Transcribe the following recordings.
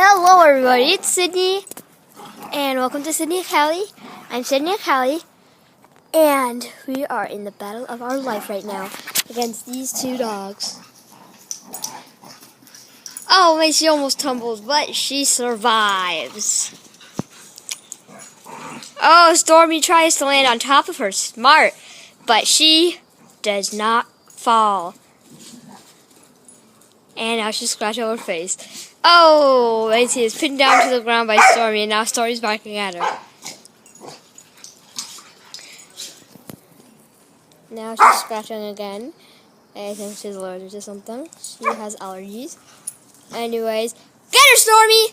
Hello everybody, it's Sydney, and welcome to Sydney and Callie. I'm Sydney and Callie, and we are in the battle of our life right now against these two dogs. Oh, wait, she almost tumbled, but she survives. Oh, Stormy tries to land on top of her, smart, but she does not fall. And now she's scratching her face. Oh, Lacey is pinned down to the ground by Stormy, and now Stormy's backing at her. Now she's scratching again. I think she's allergic to something. She has allergies. Anyways, get her, Stormy!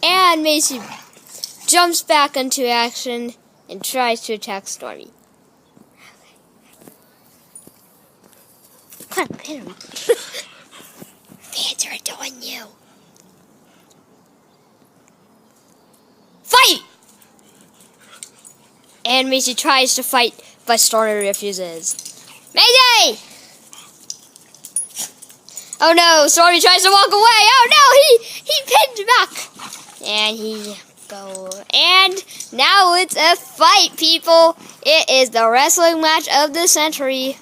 And Macy jumps back into action and tries to attack Stormy. Come on, hit him. Fans are adoring you. Fight! And Macy tries to fight, but Stormy refuses. Mayday! Oh no, Stormy tries to walk away. Oh no, he pinned back. And he goes. And now it's a fight, people. It is the wrestling match of the century.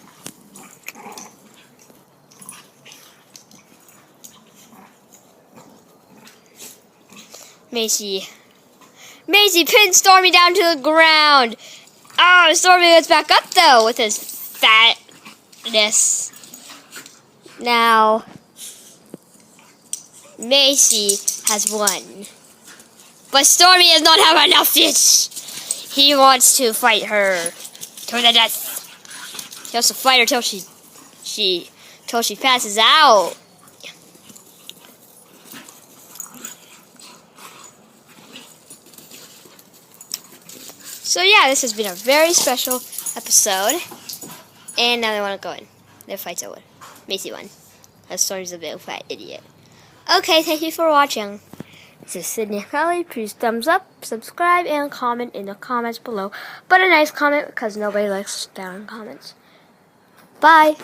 Macy pins Stormy down to the ground. Oh, Stormy gets back up though with his fatness. Now, Macy has won. But Stormy does not have enough yet. He wants to fight her to the death. He wants to fight her till she passes out. So yeah, this has been a very special episode. And now they want to go in. Their fight's over. Macy won. That Stormy's a big fat idiot. Okay, thank you for watching. This is Sydney Kelly. Please thumbs up, subscribe, and comment in the comments below. But a nice comment, because nobody likes down comments. Bye.